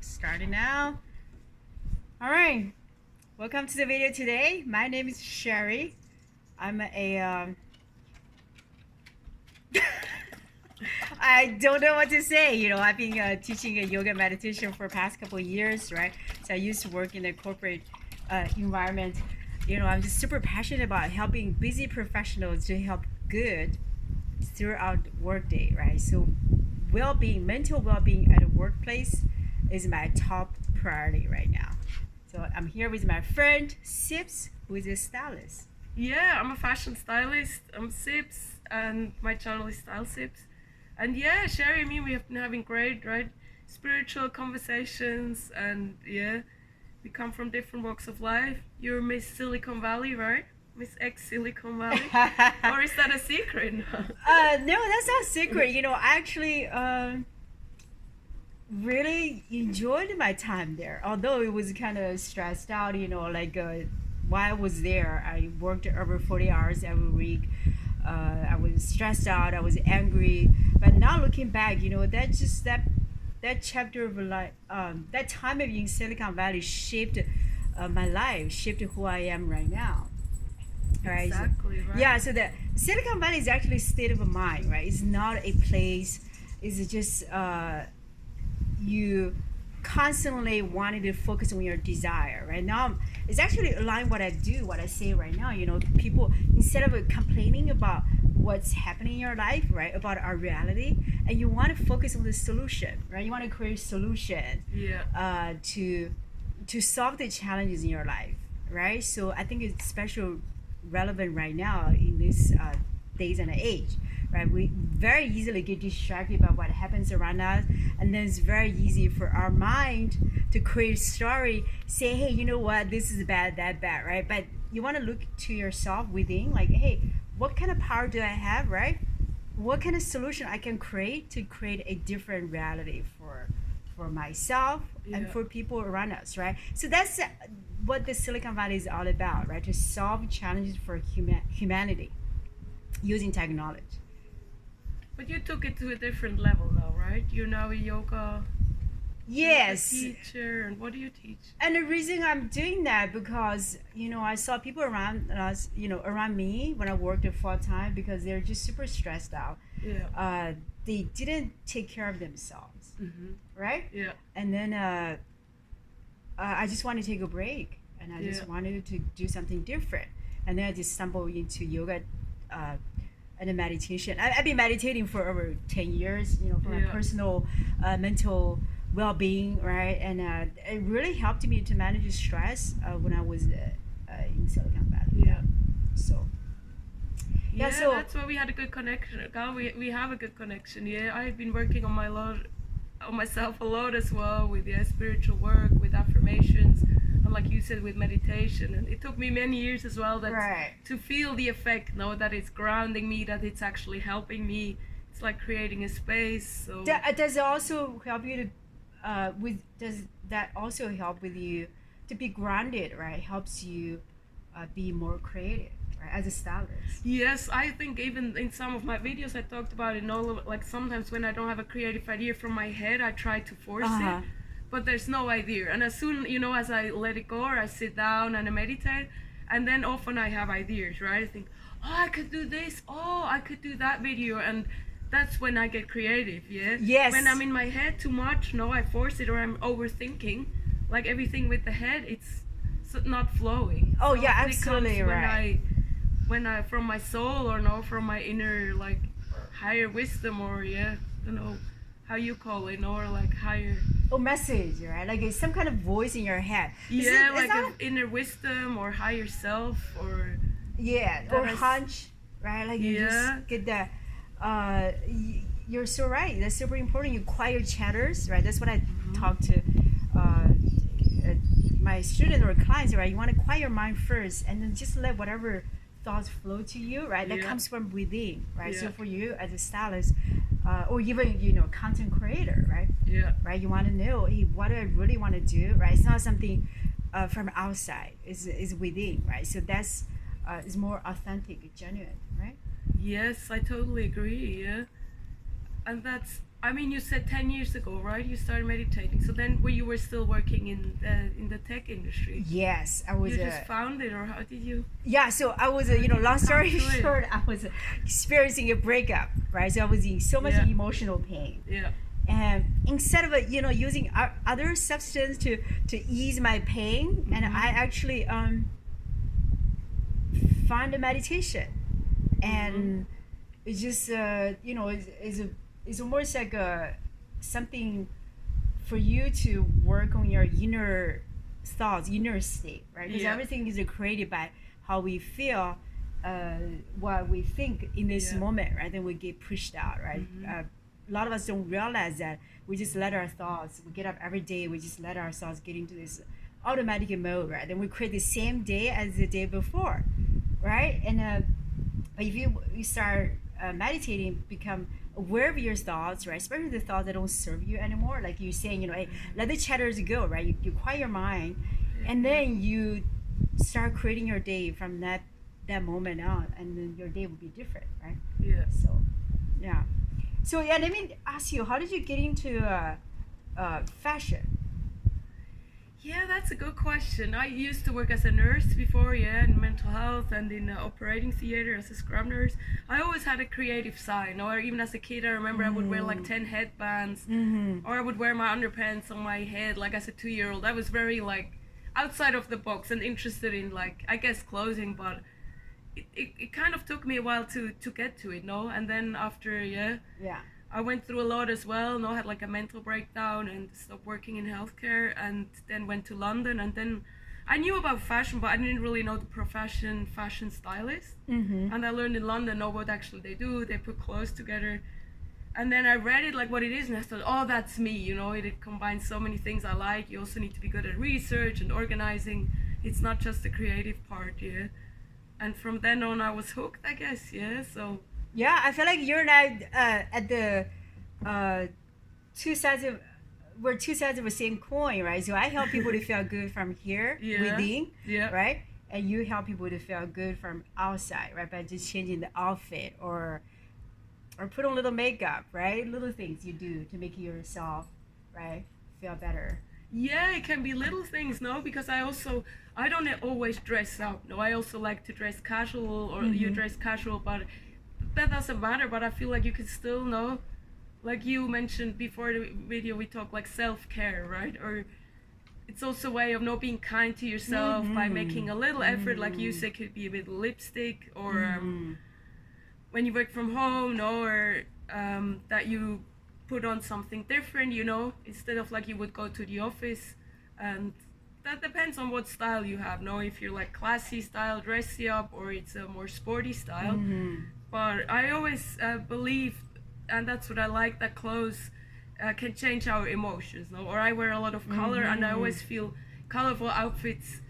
Starting now. All right. Welcome to the video today. My name is Sherry. I'm a. I don't know what to say. I've been teaching a yoga meditation for the past couple of years, right? So I used to work in a corporate environment. I'm just super passionate about helping busy professionals to help good throughout workday, right? So well-being, mental well-being at a workplace is my top priority right now. So I'm here with my friend Sybs, who is a stylist. Yeah, I'm a fashion stylist. I'm Sybs, and my channel is Style Sybs. And yeah, Sherry and me, we have been having great, right, spiritual conversations, and yeah, we come from different walks of life. You're Miss Silicon Valley, right? Miss Ex Silicon Valley, or is that a secret? No, that's not secret. I actually really enjoyed my time there. Although it was kind of stressed out, while I was there, I worked over 40 hours every week. I was stressed out. I was angry. But now looking back, that chapter of life, that time of in Silicon Valley shaped my life, shaped who I am right now. Right. Exactly, right. Yeah. So the Silicon Valley is actually a state of mind, right? It's not a place. It's just you constantly wanting to focus on your desire. Right now, it's actually aligned what I do, what I say right now. People, instead of complaining about what's happening in your life, right, about our reality, and you want to focus on the solution, right? You want to create a solution, Yeah. To solve the challenges in your life, right? So I think it's special relevant right now in this days and age, right? We very easily get distracted by what happens around us, and then it's very easy for our mind to create a story, say, hey, you know what, this is bad, that bad, right? But you want to look to yourself within, like, hey, what kind of power do I have, right? What kind of solution I can create to create a different reality for myself and Yeah. for people around us, right? So that's what the Silicon Valley is all about, right? To solve challenges for humanity using technology. But you took it to a different level now, right? You're now a yoga Yes. teacher, and what do you teach? And the reason I'm doing that because I saw people around us, around me when I worked at full time because they're just super stressed out. Yeah. They didn't take care of themselves, right? Yeah. And then I just wanted to take a break, and I just Yeah. wanted to do something different. And then I just stumbled into yoga and a meditation. I've been meditating for over 10 years, for my Yeah. personal mental well-being, right? And it really helped me to manage stress when I was in Silicon Valley. Yeah. So Yeah, so that's why we had a good connection. We have a good connection. Yeah, I've been working on myself a lot as well with spiritual work, with affirmations, and like you said, with meditation. And it took me many years as well right. to feel the effect. Know that it's grounding me, that it's actually helping me. It's like creating a space. So Does it also help you to does that also help with you to be grounded, right? Helps you be more creative, right? As a stylist. yes, I think even in some of my videos I talked about it. Like sometimes when I don't have a creative idea from my head, I try to force Uh-huh. it, but there's no idea. And as soon as I let it go, or I sit down and I meditate, and then often I have ideas, right? I think, oh, I could do this. Oh, I could do that video, and that's when I get creative. Yeah. Yes. When I'm in my head too much, no, I force it, or I'm overthinking. Like everything with the head, it's not flowing. Oh, So yeah, often it comes absolutely right. when I from my soul, or no, from my inner, like, higher wisdom, or I don't know how you call it, or like higher, Oh, message, right? Like it's some kind of voice in your head. Is yeah, it, like not inner wisdom or higher self, or yeah, that or has- hunch, right? Like you Yeah. just get that. You're so right. That's super important. You quiet chatters, right? That's what I talk to uh, my students or clients, right? You want to quiet your mind first, and then just let whatever thoughts flow to you, right? That Yeah. comes from within, right? So Yeah. for you as a stylist, or even content creator, right? Yeah. Right? You want to know, hey, what do I really want to do, right? It's not something from outside. It's within, right? So that's is more authentic, genuine, right? Yes, I totally agree. Yeah. And that's I mean, you said 10 years ago, right? You started meditating. So then, you were still working in the tech industry. Yes, I was. You just found it, or how did you? Yeah, so I was, long story short, I was experiencing a breakup, right? So I was in so much emotional pain. Yeah. And instead of using other substance to ease my pain, and I actually found a meditation, and it's just it's almost like something for you to work on your inner thoughts, inner state, right? Because everything is created by how we feel, what we think in this moment, right? Then we get pushed out, right? A lot of us don't realize that we just let our thoughts, we get up every day, we just let our thoughts get into this automatic mode, right? Then we create the same day as the day before, right? And but if you start meditating, become aware of your thoughts, right? Especially the thoughts that don't serve you anymore. Like you're saying, hey, let the chatters go, right? You quiet your mind, and then you start creating your day from that moment on, and then your day will be different, right? Yeah. So, yeah. So yeah, let me ask you, how did you get into fashion? Yeah, that's a good question. I used to work as a nurse before, in mental health and in operating theater as a scrub nurse. I always had a creative side, or even as a kid, I remember I would wear like 10 headbands, or I would wear my underpants on my head, like as a 2-year-old. I was very like outside of the box and interested in like, I guess, clothing, but it kind of took me a while to get to it, no? And then after, I went through a lot as well. No, I had like a mental breakdown and stopped working in healthcare, and then went to London. And then I knew about fashion, but I didn't really know the profession fashion stylist. And I learned in London what actually they do. They put clothes together. And then I read it like what it is, and I thought, oh, that's me. It combines so many things I like. You also need to be good at research and organizing. It's not just the creative part, And from then on, I was hooked, I guess, So. Yeah, I feel like you're not at the two sides of we're two sides of the same coin, right? So I help people to feel good from here within, right? And you help people to feel good from outside, right? By just changing the outfit or put on a little makeup, right? Little things you do to make yourself, right, feel better. Yeah, it can be little things, no? Because I don't always dress up. No, I also like to dress casual, or you dress casual, but that doesn't matter. But I feel like you can still know, like you mentioned before the video, we talk like self-care, right? Or it's also a way of not being kind to yourself by making a little effort, like you say, could be a bit of lipstick, or when you work from home, or that you put on something different, instead of like you would go to the office. And that depends on what style you have, if you're like classy style, dressy up, or it's a more sporty style. But I always believe, and that's what I like, that clothes can change our emotions, or I wear a lot of color, and I always feel colorful outfits,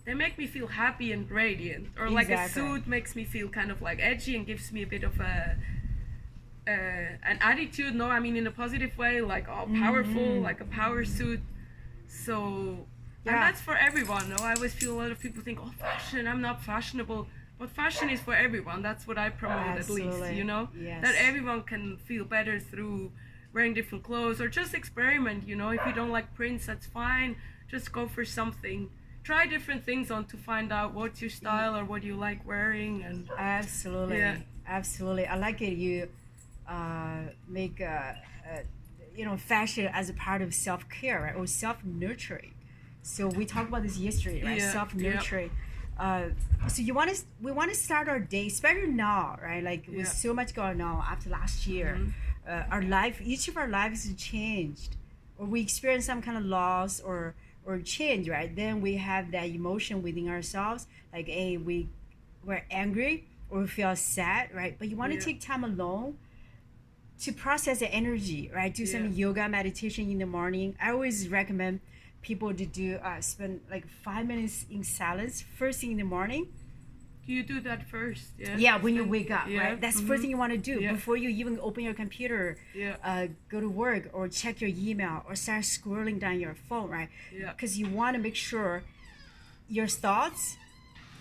they make me feel happy and radiant, or like a suit makes me feel kind of like edgy and gives me a bit of an attitude, I mean in a positive way, like powerful, like a power suit. So and that's for everyone. I always feel a lot of people think, fashion, I'm not fashionable, but fashion is for everyone. That's what I promote. Absolutely. At least, Yes. that everyone can feel better through wearing different clothes, or just experiment. If you don't like prints, that's fine, just go for something, try different things on to find out what's your style or what you like wearing. And absolutely, absolutely, I like it. You make fashion as a part of self-care, right, or self-nurturing. So we talked about this yesterday, right? Self-nurturing. So we want to start our day, especially now, right? Like with so much going on after last year, each of our lives has changed, or we experience some kind of loss or change, right? Then we have that emotion within ourselves, like we're angry or we feel sad, right? But you want to take time alone to process the energy, right? Do some yoga meditation in the morning. I always recommend people to do spend like 5 minutes in silence first thing in the morning. Do you do that first? Yeah, when you wake up, right? That's the first thing you want to do before you even open your computer, go to work or check your email or start scrolling down your phone, right? Because you want to make sure your thoughts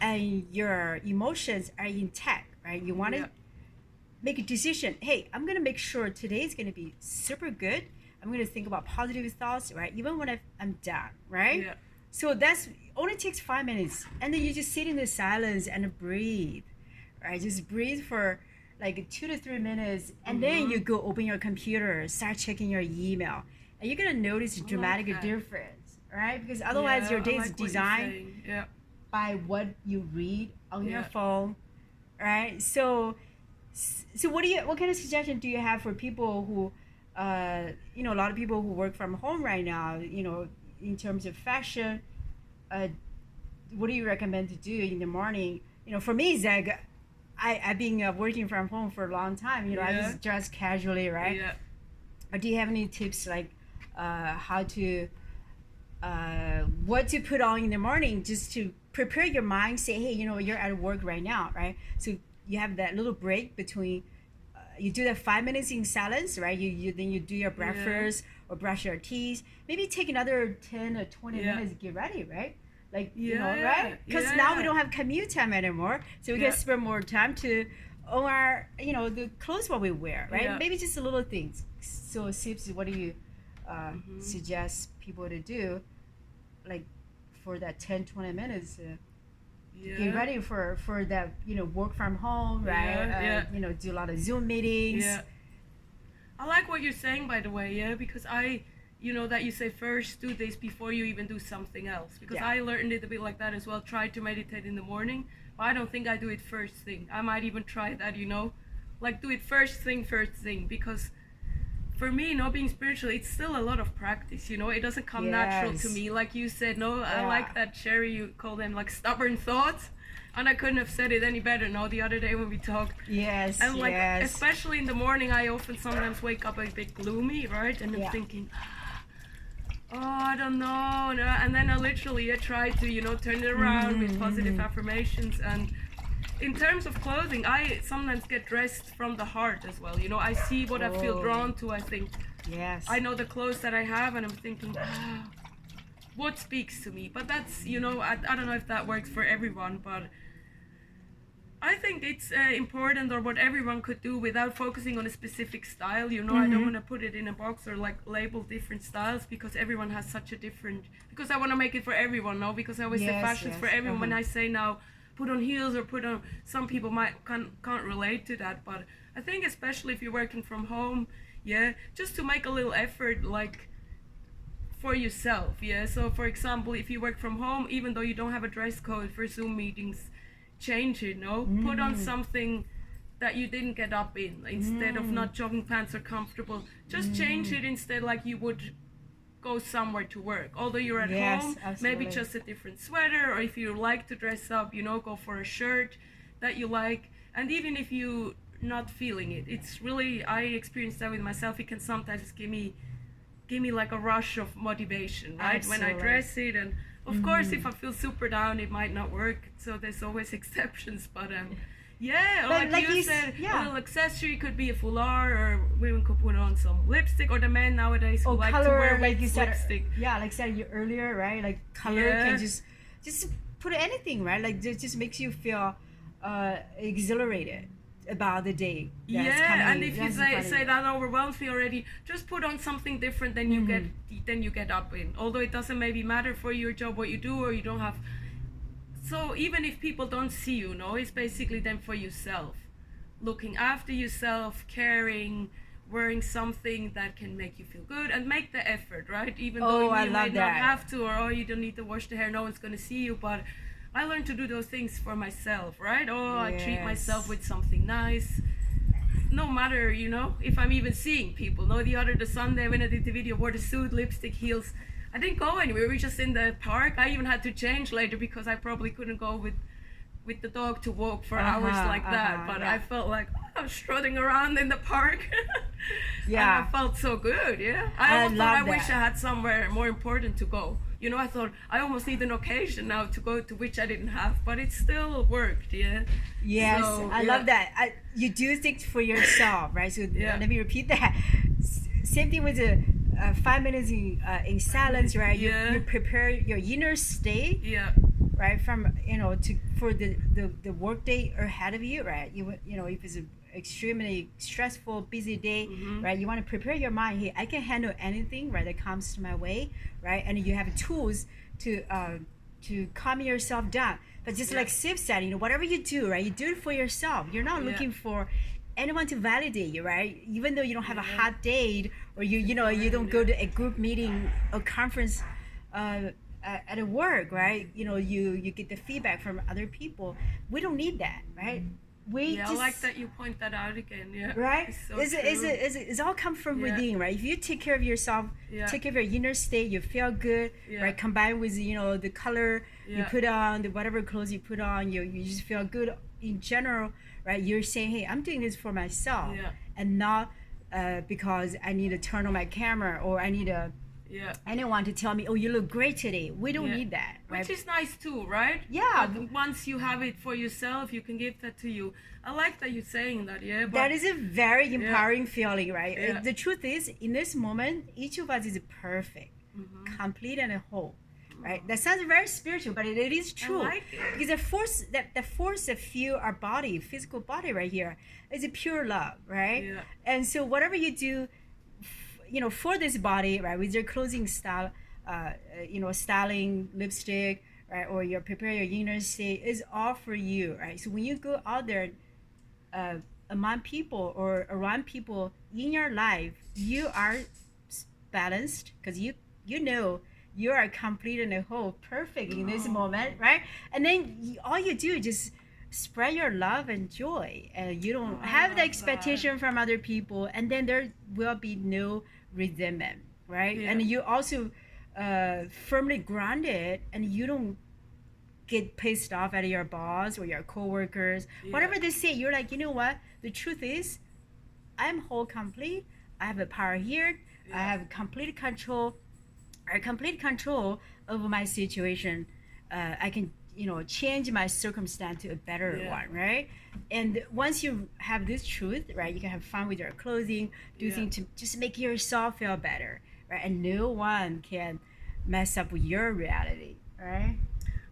and your emotions are intact, right? You want to make a decision. Hey, I'm gonna make sure today's gonna be super good. I'm gonna think about positive thoughts, right? Even when I'm done, right? Yeah. So that's only takes 5 minutes, and then you just sit in the silence and breathe, right? Just breathe for like 2 to 3 minutes, and then you go open your computer, start checking your email, and you're gonna notice a dramatic difference, right? Because otherwise your day is designed by what you read on your phone, right? So what kind of suggestion do you have for people who, a lot of people who work from home right now, in terms of fashion, what do you recommend to do in the morning? For me, Zeg, I've been working from home for a long time. I just dress casually, right? Yeah. But do you have any tips like how to, what to put on in the morning just to prepare your mind? Say, hey, you're at work right now, right? So you have that little break between. You do that 5 minutes in silence, right? Then you do your breakfast or brush your teeth. Maybe take another 10 or 20 minutes to get ready, right? Like, right? Because now we don't have commute time anymore, so we can spend more time to own our, the clothes what we wear, right? Yeah. Maybe just a little things. So, Sybs, what do you suggest people to do, like, for that 10, 20 minutes? Get ready for that, work from home, right? Do a lot of Zoom meetings. Yeah. I like what you're saying, by the way, because that you say first do this before you even do something else, because I learned it a bit like that as well. Try to meditate in the morning, but I don't think I do it first thing. I might even try that, like do it first thing, because for me, being spiritual, it's still a lot of practice, it doesn't come natural to me. Like you said, I like that, Sherry, you call them like stubborn thoughts. And I couldn't have said it any better, the other day when we talked. Yes, and like, especially in the morning, I often sometimes wake up a bit gloomy, right? And I'm thinking, I don't know. And then I try to, turn it around with positive affirmations. And in terms of clothing, I sometimes get dressed from the heart as well. I see what I feel drawn to. I think, I know the clothes that I have, and I'm thinking, what speaks to me? But that's, I don't know if that works for everyone, but I think it's important, or what everyone could do without focusing on a specific style. I don't want to put it in a box or like label different styles, because everyone has such a different, because I want to make it for everyone, because I always say fashion's for everyone. When I say now put on heels or put on, some people can't relate to that, but I think especially if you're working from home, just to make a little effort, like for yourself. So for example, if you work from home, even though you don't have a dress code for Zoom meetings, change it. Put on something that you didn't get up in, instead of not jogging pants or comfortable. Just change it instead, like you would go somewhere to work. Although you're at home, maybe just a different sweater, or if you like to dress up, go for a shirt that you like. And even if you not feeling it, it's really, I experienced that with myself, it can sometimes give me like a rush of motivation, right? When I dress it. And of course, if I feel super down, it might not work, so there's always exceptions. But like you said, a little accessory could be a foulard, or women could put on some lipstick, or the men nowadays who like color, to wear like you said, lipstick. Like I said earlier, right? Like color can just put anything, right? Like just makes you feel exhilarated about the day. And if you say that overwhelms me already, just put on something different than you get up in. Although it doesn't maybe matter for your job what you do, or you don't have. So even if people don't see you, it's basically then for yourself, looking after yourself, caring, wearing something that can make you feel good, and make the effort, right? Even though you might not have to, or you don't need to wash the hair, no one's gonna see you, but I learned to do those things for myself, right? I treat myself with something nice, no matter, if I'm even seeing people. The Sunday when I did the video, wore the suit, lipstick, heels. I didn't go anywhere. We were just in the park. I even had to change later, because I probably couldn't go with the dog to walk for hours like that. But I felt like I was strutting around in the park. And I felt so good. I thought I wish I had somewhere more important to go. I thought I almost need an occasion now to go to, which I didn't have, but it still worked. Yes, so, I love that. You do things for yourself, right? So let me repeat that. Same thing with the 5 minutes in silence, right? You prepare your inner state, right? From for the work day ahead of you, right? If it's extremely stressful, busy day, Mm-hmm. right? You want to prepare your mind. Hey, I can handle anything, right, that comes to my way, right? And you have tools to calm yourself down. But just Yeah. like Sib said, whatever you do, right, you do it for yourself. You're not Yeah. looking for anyone to validate you, right? Even though you don't have a Yeah. hot date, or you don't go to a group meeting or conference at a work, right? You get the feedback from other people. We don't need that, right? We Yeah, I just like that you point that out again. Yeah, right. it's so It's true. it's all come from Yeah. within, right? If you take care of yourself, Yeah. take care of your inner state, you feel good, Yeah. right? Combined with the color you Yeah. put on, the whatever clothes you put on, you just feel good in general, right? You're saying, hey, I'm doing this for myself, Yeah. and not because I need to turn on my camera, or I need to Yeah. anyone to tell me, oh, you look great today. We don't Yeah. need that, right? Which is nice too, right? Yeah. But once you have it for yourself, you can give that to you. I like that you're saying that, yeah. But That is a very empowering feeling, right? Yeah. The truth is, in this moment, each of us is perfect, Mhm. complete and whole, right? That sounds very spiritual, but it is true. I like it. Because the force that fuel our body, physical body right here, is a pure love, right? Yeah. And so whatever you do, for this body, right, with your clothing style, styling, lipstick, right, or you prepare your inner state, is all for you, right? So when you go out there, among people or around people in your life, you are balanced, because you know you are complete and whole, perfect in this moment, right? And then all you do is just spread your love and joy, and you don't have the love expectation from other people, and then there will be no resentment, right? Yeah. And you also firmly grounded, and you don't get pissed off at your boss or your coworkers, whatever they say. You're like, you know what? The truth is, I'm whole, complete. I have the power here. I have complete control, over my situation. I can, change my circumstance to a better one, right? And once you have this truth, right, you can have fun with your clothing, do things to just make yourself feel better, right? And no one can mess up with your reality, right?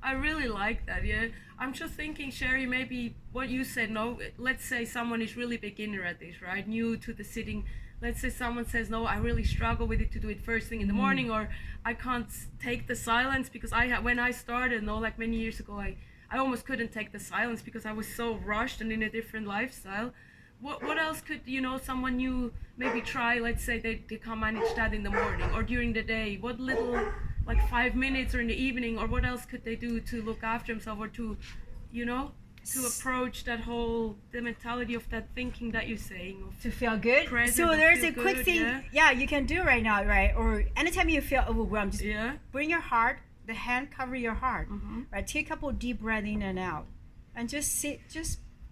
I really like that, yeah. I'm just thinking, Sherry, maybe what you said, no, let's say someone is really beginner at this, right? New to the sitting. Let's say someone says, no, I really struggle with it to do it first thing in the morning, or I can't take the silence because when I started, no, like many years ago, I almost couldn't take the silence because I was so rushed and in a different lifestyle. What else could, someone new maybe try? Let's say they can't manage that in the morning or during the day. What little, like 5 minutes or in the evening, or what else could they do to look after themselves, or to approach the mentality of that thinking that you're saying, to feel good? So there's a quick thing, you can do right now, right? Or anytime you feel overwhelmed, just bring your heart, the hand cover your heart, right? Take a couple deep breaths in and out, and just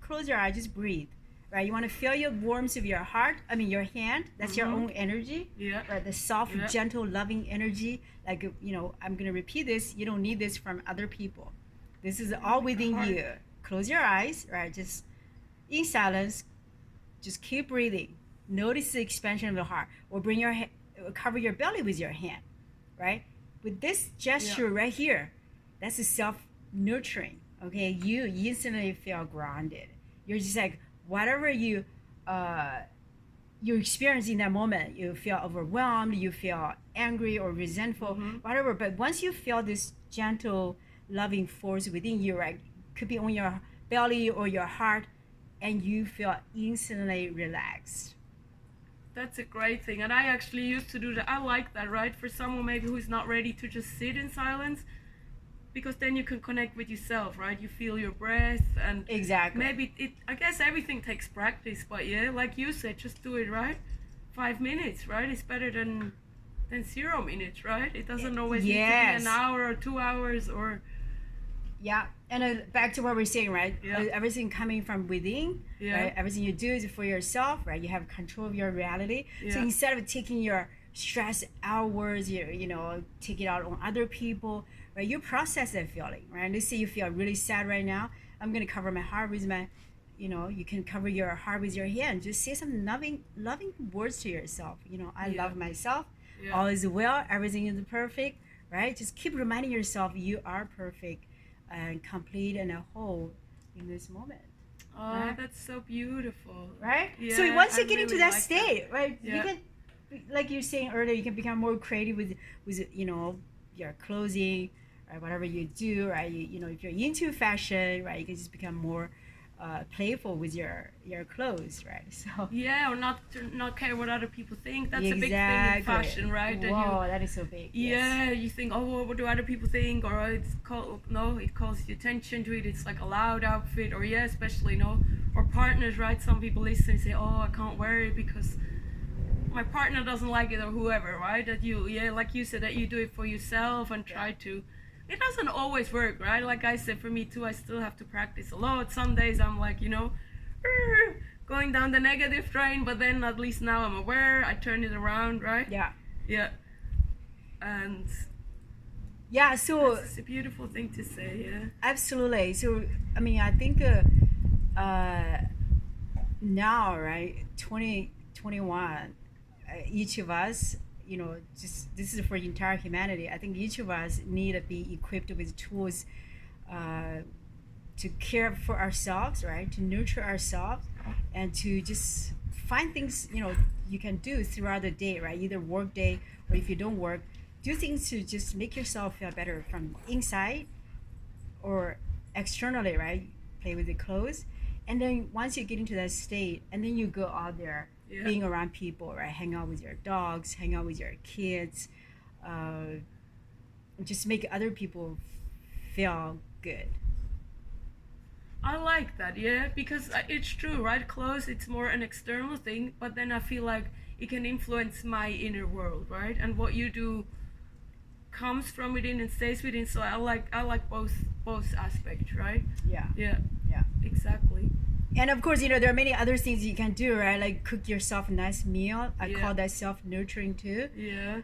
close your eyes, just breathe, right? You want to feel your warmth of your heart, your hand. That's your own energy, right? The soft, gentle, loving energy. Like, I'm going to repeat this. You don't need this from other people. This is all within you. Close your eyes, right? Just in silence, just keep breathing. Notice the expansion of the heart. Or cover your belly with your hand, right? With this gesture right here, that's a self-nurturing, okay? You instantly feel grounded. You're just like, whatever you experience in that moment, you feel overwhelmed, you feel angry or resentful, whatever. But once you feel this gentle, loving force within you, right, could be on your belly or your heart, and you feel instantly relaxed. That's a great thing, and I actually used to do that. I like that, right? For someone maybe who is not ready to just sit in silence, because then you can connect with yourself, right? You feel your breath, and exactly. Maybe I guess everything takes practice, but yeah, like you said, just do it, right? 5 minutes, right? It's better than 0 minutes, right? It doesn't always need to be an hour or 2 hours or. Yeah, and back to what we're saying, right? Everything coming from within, right? Everything you do is for yourself, right? You have control of your reality. So instead of taking your stress outwards, take it out on other people, right? You process that feeling, right? Let's say you feel really sad right now. I'm gonna cover my heart with my, you can cover your heart with your hand. Just say some loving words to yourself. I love myself. All is well. Everything is perfect, right? Just keep reminding yourself you are perfect and complete and a whole in this moment. Oh, right? that's so beautiful. Right? Yeah, So once you I get into really that like state, that. right, you Yeah. can, like you were saying earlier, you can become more creative with your clothing, right? Whatever you do, right? If you're into fashion, right, you can just become more playful with your clothes, right? So Yeah, or not care what other people think. That's a big thing in exactly. fashion, right? That you Whoa, that is so big. Yes. yeah, you think, oh, what do other people think? Or it's called no, it calls the attention to it. It's like a loud outfit, or yeah, especially or partners, right? Some people listen and say, oh, I can't wear it because my partner doesn't like it, or whoever, right? That you, yeah, like you said, that you do it for yourself and try to. It doesn't always work, right? Like I said, for me too, I still have to practice a lot. Some days I'm like, going down the negative train, but then at least now I'm aware. I turn it around, right? Yeah. Yeah. And Yeah. So it's a beautiful thing to say, yeah. absolutely. So I mean, I think now, right, 2021, each of us, just this is for entire humanity. I think each of us need to be equipped with tools uh, to care for ourselves, right, to nurture ourselves, and to just find things you can do throughout the day, right, either work day or if you don't work, do things to just make yourself feel better from inside or externally, right? Play with the clothes. And then once you get into that state, and then you go out there, Yeah. being around people, right? Hang out with your dogs, hang out with your kids, uh, just make other people feel good. I like that, yeah, because it's true, right? Clothes, it's more an external thing, but then I feel like it can influence my inner world, right? And what you do comes from within and stays within. So I like both aspects, right? Yeah, Yeah, yeah. exactly. And of course, there are many other things you can do, right? Like cook yourself a nice meal. I Yeah. call that self-nurturing too. Yeah.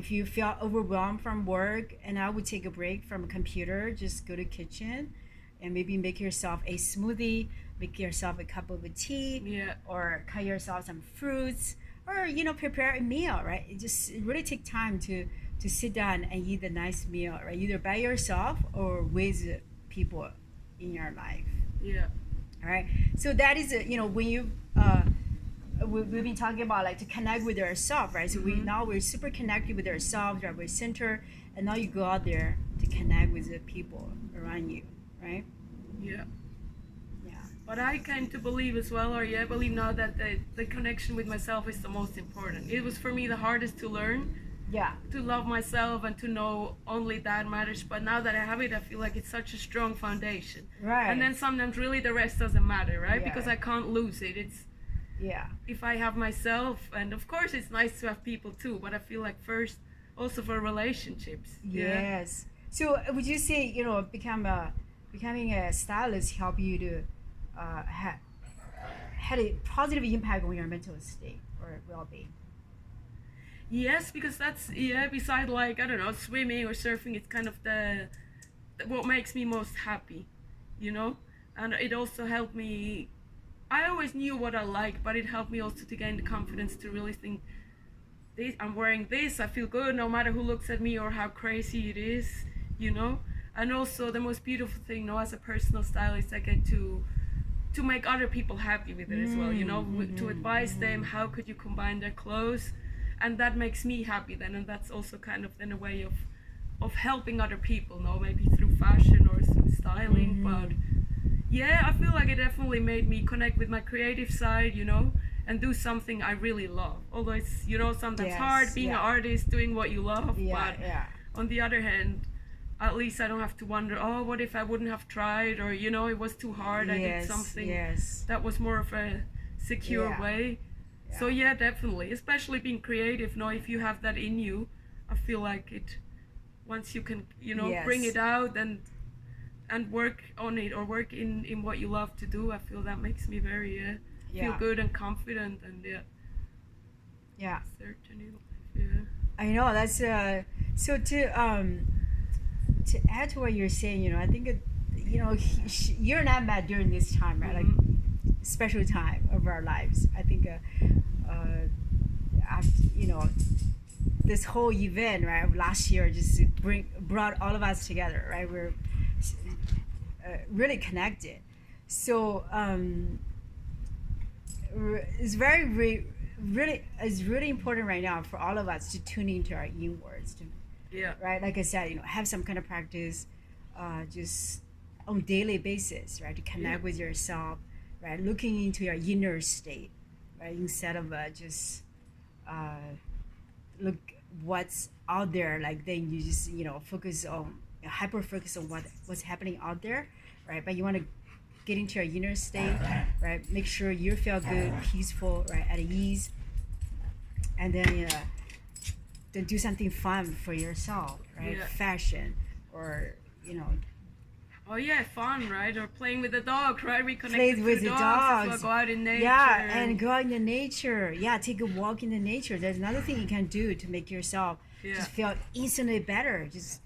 If you feel overwhelmed from work, and I would take a break from a computer, just go to kitchen and maybe make yourself a smoothie, make yourself a cup of tea, Yeah. or cut yourself some fruits, or prepare a meal, right? It really take time to sit down and eat a nice meal, right? Either by yourself or with people in your life. Yeah. All right. So that is when you we've been talking about like to connect with ourselves, right? So we're super connected with ourselves, right? We're centered, and now you go out there to connect with the people around you, right? Yeah. Yeah. But I came to believe as well, or yeah, I believe now that the connection with myself is the most important. It was for me the hardest to learn, Yeah. to love myself and to know only that matters. But now that I have it, I feel like it's such a strong foundation. Right. And then sometimes really the rest doesn't matter, right? Yeah. Because I can't lose it. It's Yeah. if I have myself, and of course it's nice to have people too, but I feel like first also for relationships. Yeah. Yes. So would you say becoming a stylist help you to had a positive impact on your mental state or well-being? Yes, because that's yeah. Beside like I don't know, swimming or surfing, it's kind of the what makes me most happy, and it also helped me. I always knew what I liked, but it helped me also to gain the confidence to really think, this, I'm wearing this, I feel good no matter who looks at me or how crazy it is, And also the most beautiful thing, as a personal stylist, I get to make other people happy with it as well, to advise them how could you combine their clothes, and that makes me happy then, and that's also kind of then a way of helping other people, maybe through fashion or through styling, but yeah, I feel like it definitely made me connect with my creative side, and do something I really love. Although it's, sometimes Yes, hard being yeah. an artist, doing what you love, Yeah, but yeah. on the other hand, at least I don't have to wonder, oh, what if I wouldn't have tried, or, it was too hard, I did something Yes. that was more of a secure Yeah. way. Yeah. So yeah, definitely, especially being creative, if you have that in you, I feel like it, once you can, bring Yes. it out and work on it, or work in what you love to do, I feel that makes me very feel Yeah. good and confident, and Yeah. certain in life, yeah. I know that's so to add to what you're saying, I think you're not mad during this time, right? Like special time of our lives. I think after, this whole event, right, of last year just brought all of us together, right? We're really connected. So it's really important right now for all of us to tune into our inwards, Yeah. right? Like I said, have some kind of practice, just on daily basis, right? To connect with yourself, right? Looking into your inner state, right? Instead of just look what's out there, like then you just focus on hyper focus on what's happening out there, right? But you want to get into your inner state, right? Make sure you feel good, peaceful, right, at ease, and then do something fun for yourself, right? Yeah. Fashion, or Oh yeah, fun, right? Or playing with the dog, right? We play connected with to the dogs as well, dogs. go out in nature. Yeah, and go out in the nature. Yeah, take a walk in the nature. There's another thing you can do to make yourself just feel instantly better. Just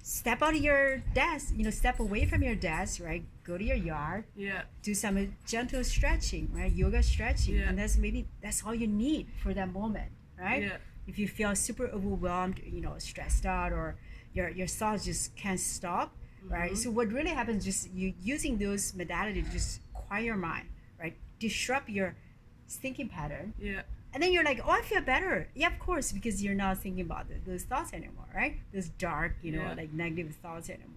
step out of your desk, step away from your desk, right? Go to your yard, Yeah. do some gentle stretching, right? Yoga stretching, Yeah. and that's all you need for that moment, right? Yeah. If you feel super overwhelmed, stressed out, or your thoughts just can't stop, right? So what really happens is just you using those modalities to just quiet your mind, right? Disrupt your thinking pattern, Yeah. and then you're like, oh, I feel better. Yeah, of course, because you're not thinking about those thoughts anymore, right? Those dark, like negative thoughts anymore.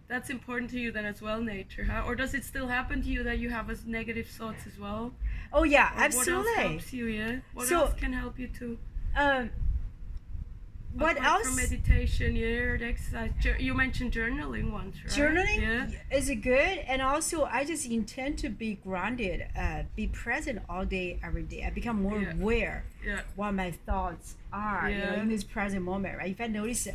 That's important to you then as well, nature, huh? Or does it still happen to you that you have as negative thoughts as well? Oh yeah, Or absolutely. What else helps you? Yeah. What So, else can help you too? What Apart else? from meditation, the exercise. You mentioned journaling once, right? Journaling is good, and also I just intend to be grounded, be present all day, every day. I become more aware what my thoughts are, in this present moment, right? If I notice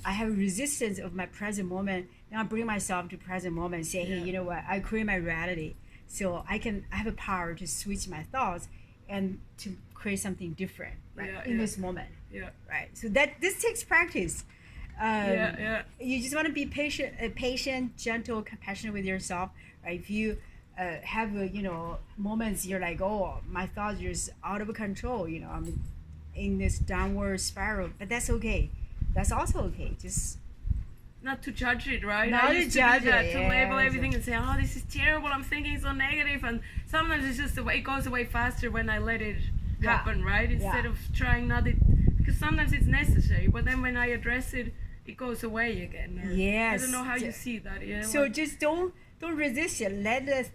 I have resistance of my present moment, then I bring myself to present moment and say, hey, you know what? I create my reality, so I have a power to switch my thoughts and to create something different, right? In this moment. Yeah. Right. So this takes practice. You just want to be patient, gentle, compassionate with yourself. Right. If you have moments you're like, oh, my thoughts are just out of control. I'm in this downward spiral, but that's okay. That's also okay. Just not to judge it, right? Not I to used judge to do that, it, to yeah, label everything and say, oh, this is terrible, I'm thinking so negative, and sometimes it's just it goes away faster when I let it happen, right? Instead of trying not it, because sometimes it's necessary, but then when I address it, it goes away again. Yes. I don't know how you see that, So just don't resist it. Let those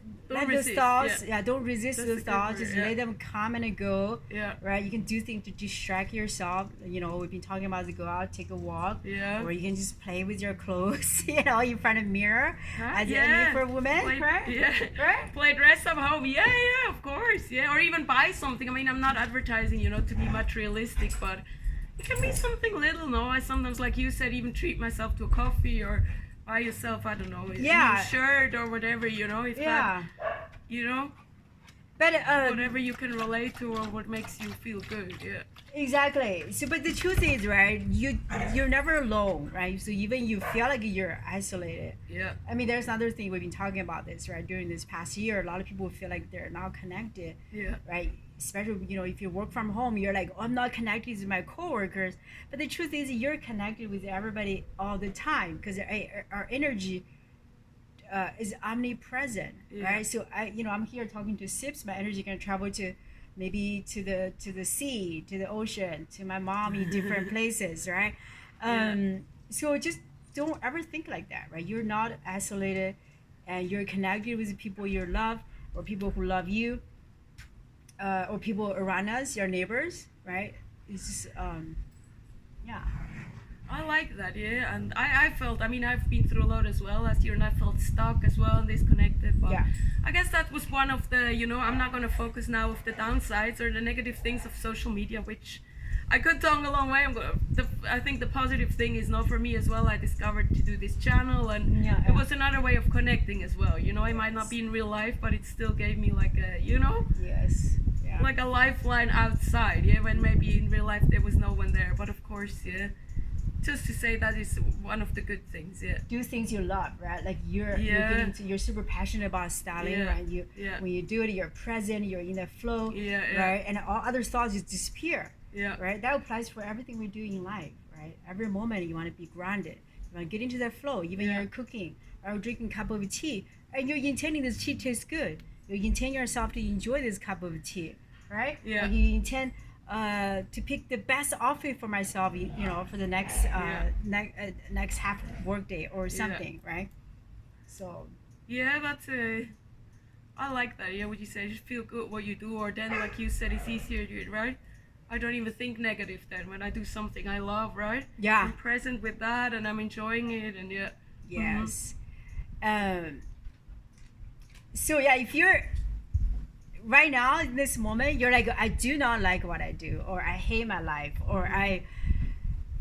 thoughts, don't resist those thoughts. Just let them come and go. Yeah. Right. You can do things to distract yourself. We've been talking about to go out, take a walk. Yeah. Or you can just play with your clothes, in front of a mirror. As for a woman, right? Yeah. Right. Play dress up home. Yeah, of course. Yeah. Or even buy something. I mean, I'm not advertising, to be materialistic, but it can be something little. No, I sometimes, like you said, even treat myself to a coffee or buy yourself, I don't know, a new shirt or whatever, if that, but whatever you can relate to or what makes you feel good, Exactly. So, but the truth is, right, you're never alone, right? So even you feel like you're isolated. Yeah. I mean, there's another thing we've been talking about this, right? During this past year, a lot of people feel like they're not connected. Yeah. Right. Especially, if you work from home, you're like, oh, I'm not connected with my coworkers. But the truth is, you're connected with everybody all the time because our energy is omnipresent, right? So I'm here talking to Sybs. My energy can travel to maybe to the sea, to the ocean, to my mom in different places, right? So just don't ever think like that, right? You're not isolated, and you're connected with people you love or people who love you. Or people around us, your neighbors, right? It's just, I like that, and I felt, I've been through a lot as well last year, and I felt stuck as well and disconnected, but I guess that was one of the, I'm not going to focus now with the downsides or the negative things of social media, which I could talk a long way. I think the positive thing is, for me as well, I discovered to do this channel, and it was another way of connecting as well. It might not be in real life, but it still gave me like a, yes, like a lifeline outside, when maybe in real life there was no one there. But of course, just to say that is one of the good things. Do things you love, right? Like you're super passionate about styling, right? When you do it, you're present, you're in the flow, right? And all other thoughts just disappear. Right. That applies for everything we do in life, right? Every moment you want to be grounded, right? Get into that flow. Even Yeah. you're cooking or drinking a cup of tea, and you're intending this tea tastes good. You intend yourself to enjoy this cup of tea, right? Yeah. Like you intend to pick the best outfit for myself, for the next next half work day or something, right? So Yeah, that's a. I like that. Yeah, what you say, just feel good what you do, or then, like you said, it's easier to do it, right? I don't even think negative then when I do something I love, right? yeah, I'm present with that and I'm enjoying it, and yeah. yes. So yeah, if you're right now in this moment, you're like, I do not like what I do, or I hate my life, or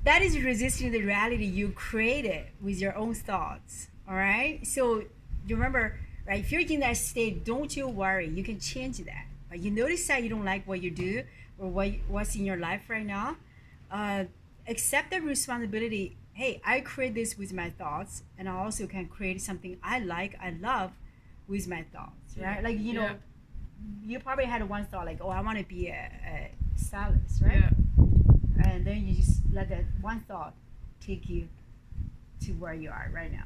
that is resisting the reality you created with your own thoughts. All right. So you remember, right? If you're in that state, don't you worry. You can change that. But you notice that you don't like what you do or what's in your life right now. Accept the responsibility. Hey, I create this with my thoughts, and I also can create something I like, I love, with my thoughts. Right? Like you probably had one thought like, oh, I want to be a stylist, right? Yeah. And then you just let that one thought take you to where you are right now.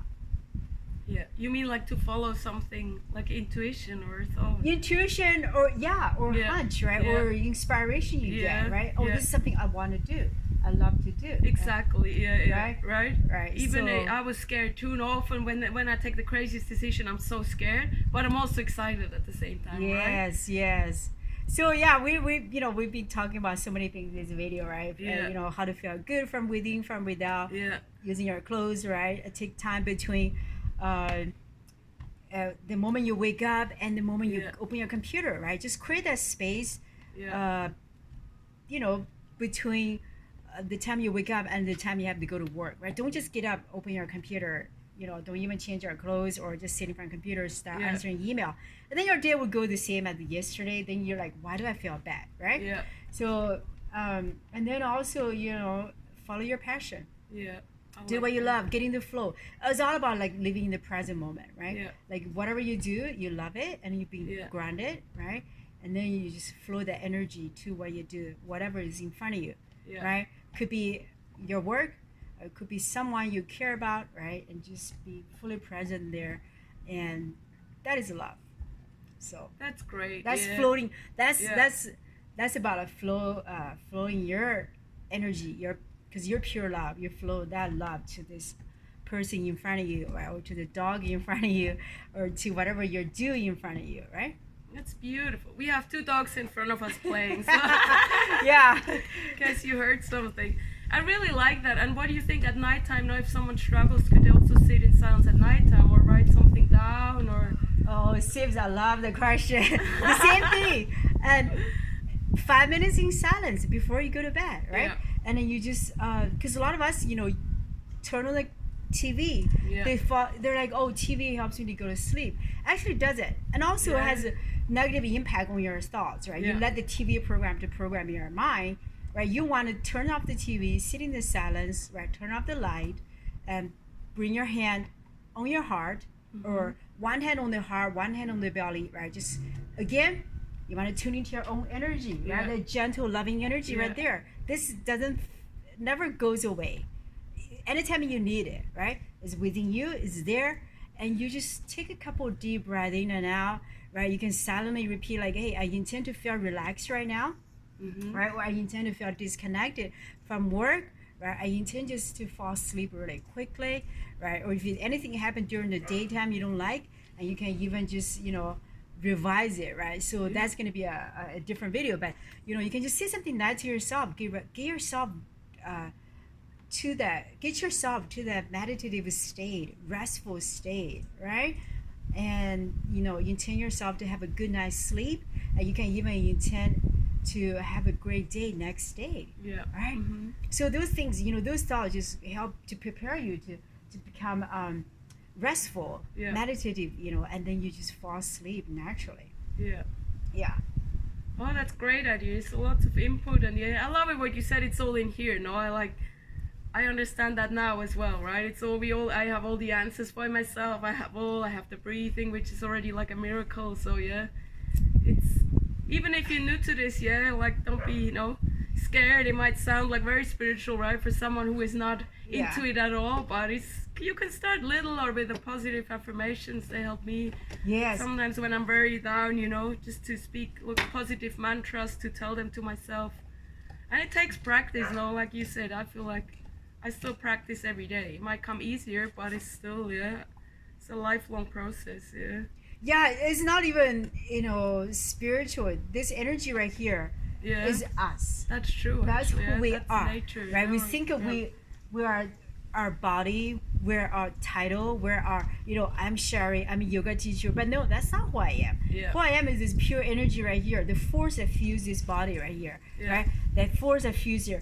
Yeah. You mean like to follow something like intuition or thought? Intuition or hunch, right? Yeah. Or inspiration you Yeah. get, right? Oh, Yeah. this is something I want to do. I love to do. Exactly. Yeah. Right? Right. Even So, I was scared too, and often when I take the craziest decision, I'm so scared, but I'm also excited at the same time. Right? yes. So yeah, we've been talking about so many things in this video, right? Yeah. How to feel good from within, from without, Yeah. using your clothes, right? Take time between the moment you wake up and the moment you open your computer, right? Just create that space, Yeah. between the time you wake up and the time you have to go to work, right? Don't just get up, open your computer, don't even change your clothes or just sit in front of computer, start answering email. And then your day will go the same as yesterday. Then you're like, why do I feel bad, right? Yeah. So, and then also, follow your passion. Yeah. Do what you love, get in the flow. It's all about like living in the present moment, right? Yeah. Like whatever you do, you love it and you've been grounded, right? And then you just flow that energy to what you do, whatever is in front of you, right? Could be your work, it could be someone you care about, right? And just be fully present there, and that is love. So that's great. That's floating. That's about a flow, flowing your energy, because you're pure love. You flow that love to this person in front of you, right? Or to the dog in front of you, or to whatever you're doing in front of you, right? That's beautiful. We have 2 dogs in front of us playing. So yeah. In case you heard something. I really like that. And what do you think at nighttime now, if someone struggles, could they also sit in silence at nighttime or write something down or? Oh, Sybs, I love the question. The same thing. And 5 minutes in silence before you go to bed, right? Yeah. And then you just, because a lot of us, turn on the TV. Yeah. They're like, oh, TV helps me to go to sleep. Actually, does it? And also it has a negative impact on your thoughts, right? You let the TV program your mind, right? You want to turn off the TV, sit in the silence, right? Turn off the light, and bring your hand on your heart, or one hand on the heart, one hand on the belly, right? Just again, you want to tune into your own energy, right? The gentle, loving energy right there. This never goes away. Anytime you need it, right? It's within you, it's there, and you just take a couple deep breaths in and out, right? You can silently repeat like, hey, I intend to feel relaxed right now, right? Or I intend to feel disconnected from work, right? I intend just to fall asleep really quickly, right? Or if anything happened during the daytime you don't like, and you can even just, revise it, right? So that's going to be a different video, but, you can just say something nice to yourself, get yourself get yourself to that meditative state, restful state, right? And intend yourself to have a good night's sleep, and you can even intend to have a great day next day, right? So those things, those thoughts just help to prepare you to become restful, meditative, and then you just fall asleep naturally. Oh, that's great idea. It's lots of input, and I love it what you said. It's all in here. No, I understand that now as well, right? It's all I have all the answers by myself. I have the breathing, which is already like a miracle. So it's even if you're new to this, like don't be, scared, it might sound like very spiritual, right, for someone who is not Yeah. into it at all. But you can start little, or with the positive affirmations. They help me Yes. sometimes when I'm very down, just to speak positive mantras, to tell them to myself. And it takes practice, like you said. I feel like I still practice every day. It might come easier, but it's still, it's a lifelong process. Yeah, it's not even, spiritual. This energy right here is us. That's true. That's actually, who we that's are, nature, right? We think we are our body, we're our title, we're our, I'm Sherry, I'm a yoga teacher, but no, that's not who I am. Yeah. Who I am is this pure energy right here, the force that fuels this body right here, right? That force that fuels your,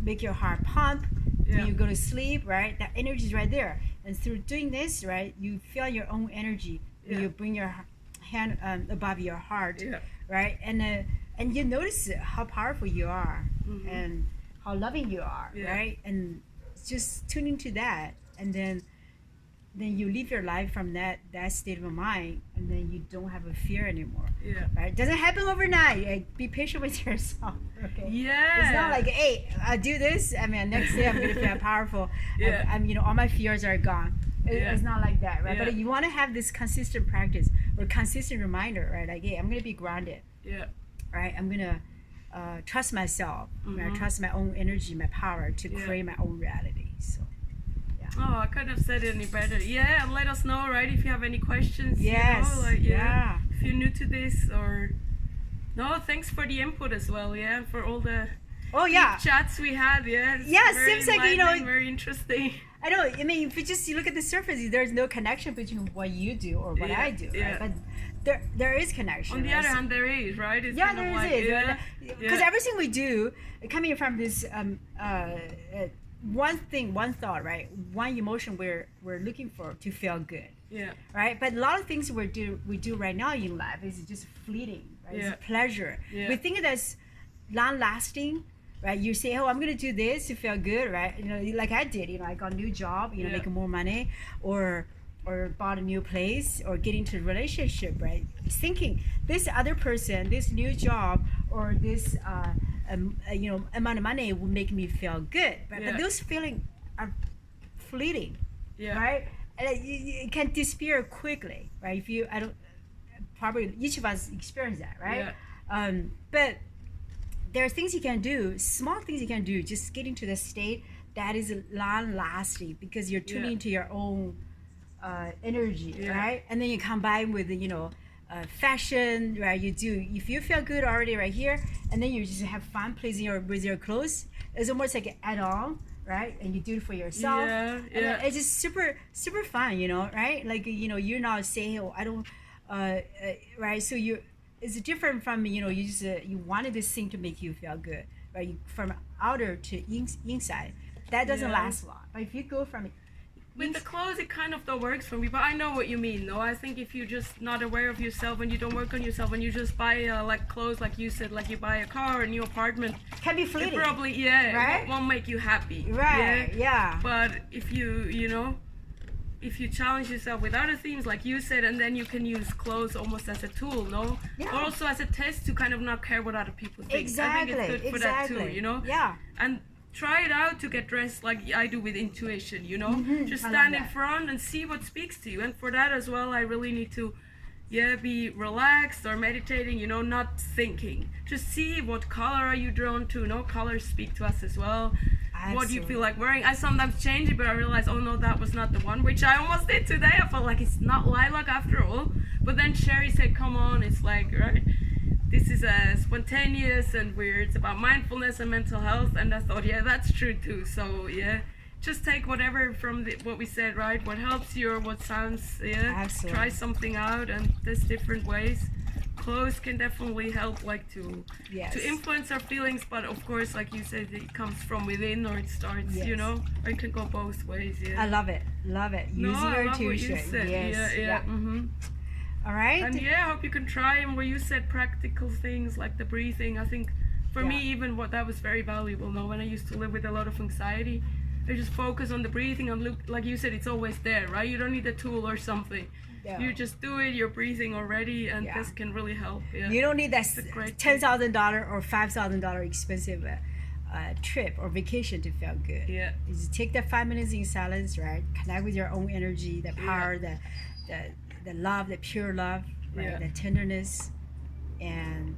make your heart pump when you go to sleep, right? That energy is right there. And through doing this, right, you feel your own energy. You bring your hand above your heart, right? And you notice how powerful you are, and how loving you are, right? And just tune into that, and then you live your life from that state of mind, and then you don't have a fear anymore. Right? It doesn't happen overnight. Like, be patient with yourself. Okay. It's not like, hey, I do this. I mean, next day I'm gonna feel powerful. I'm all my fears are gone. It's not like that, right? But you want to have this consistent practice or consistent reminder, right? Like, hey, I'm gonna be grounded. Right? I'm gonna trust myself. Right? Trust my own energy, my power to create my own reality. So. Oh, I couldn't have said it any better. Yeah, and let us know, right, if you have any questions. Yes. If you're new to this, or no, thanks for the input as well. Yeah, for all the chats we had. Seems like very interesting. I know. I mean, if you look at the surface, there's no connection between what you do or what I do, right? But there is connection. On the other hand, there is, right? It's there is. Because everything we do, coming from this one thing, one thought, right? One emotion we're looking for to feel good. Right? But a lot of things we do right now in life is just fleeting, right? It's pleasure. We think that's long-lasting, right? You say, oh, I'm going to do this to feel good, right? Like I did, I got a new job, making more money, or bought a new place, or get into a relationship, right? Thinking this other person, this new job, or this amount of money will make me feel good, but those feelings are fleeting, right? And it can disappear quickly, right? Probably each of us experience that, right? But there are things you can do, small things you can do, just getting to the state that is long-lasting, because you're tuning into your own energy, right? And then you combine with fashion, right? If you feel good already right here, and then you just have fun pleasing with your clothes, it's almost like an add-on, right? And you do it for yourself. And it's just super fun, right? Like, you're not saying, oh, I don't, right? So it's different from, you wanted this thing to make you feel good, right? From outer to inside, that doesn't last long. But if you go from with the clothes, it kind of works for me, but I know what you mean, though. I think if you're just not aware of yourself and you don't work on yourself and you just buy like clothes, like you said, like you buy a car or a new apartment, can be fleeting. It probably right? It won't make you happy, right? But if if you challenge yourself with other things, like you said, and then you can use clothes almost as a tool, or also as a test to kind of not care what other people think. Exactly. I think it's good for that too, and try it out to get dressed like I do with intuition, just stand in front and see what speaks to you. And for that as well, I really need to be relaxed or meditating, not thinking. Just see what color are you drawn to. Colors speak to us as well. Absolutely. What do you feel like wearing? I sometimes change it, but I realize, oh no, that was not the one, which I almost did today. I felt like it's not lilac after all. But then Sherry said, come on, it's like, right, this is spontaneous and weird. It's about mindfulness and mental health. And I thought, that's true too. So just take whatever from what we said, right? What helps you or what sounds, Absolutely. Try something out, and there's different ways. Clothes can definitely help, like to influence our feelings, but of course, like you said, it comes from within, or it starts, or it can go both ways. I love it. Using your intuition. Yes. All right. And I hope you can try. And where you said practical things like the breathing, I think for me, even that was very valuable. When I used to live with a lot of anxiety, I just focus on the breathing and look, like you said, it's always there, right? You don't need a tool or something. Yeah. You just do it, you're breathing already, and Yeah. this can really help. Yeah. You don't need that It's a great $10,000 or $5,000 expensive trip or vacation to feel good. Yeah. You just take that 5 minutes in silence, right? Connect with your own energy, the power, the love, the pure love, right? Yeah. The tenderness, and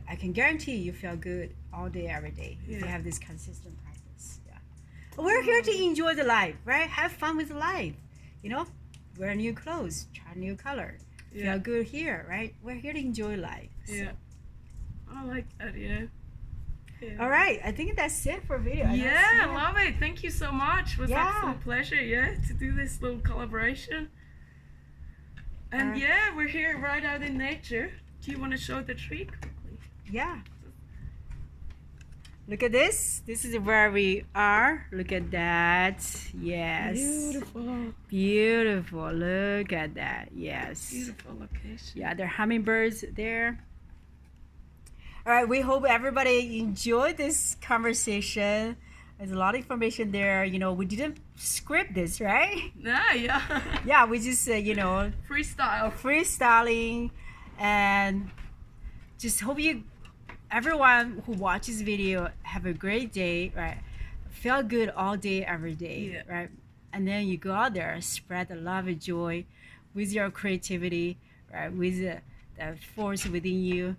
I can guarantee you feel good all day, every day if you Yeah. have this consistent practice. Yeah. We're here to enjoy the life, right? Have fun with life. You know, wear new clothes, try new color, Yeah. feel good here, right? We're here to enjoy life. So. Yeah. I like that, yeah. All right, I think that's it for video. Yeah, I love it. Thank you so much. It was Yeah. absolute pleasure, yeah, to do this little collaboration. And yeah, we're here right out in nature. Do you want to show the tree quickly? Yeah. Look at this. This is where we are. Look at that. Yes. Beautiful. Beautiful. Look at that. Yes. Beautiful location. Yeah, there are hummingbirds there. All right, we hope everybody enjoyed this conversation. There's a lot of information there. You know, we didn't script this, right? Yeah. Yeah, we just, Freestyle. freestyling, and just hope everyone who watches video have a great day, right? Feel good all day, every day, Yeah. right? And then you go out there, spread the love and joy with your creativity, right? With the force within you.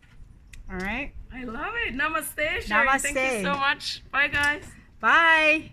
All right. I love it. Namaste, Sherry. Namaste. Thank you so much. Bye, guys. Bye.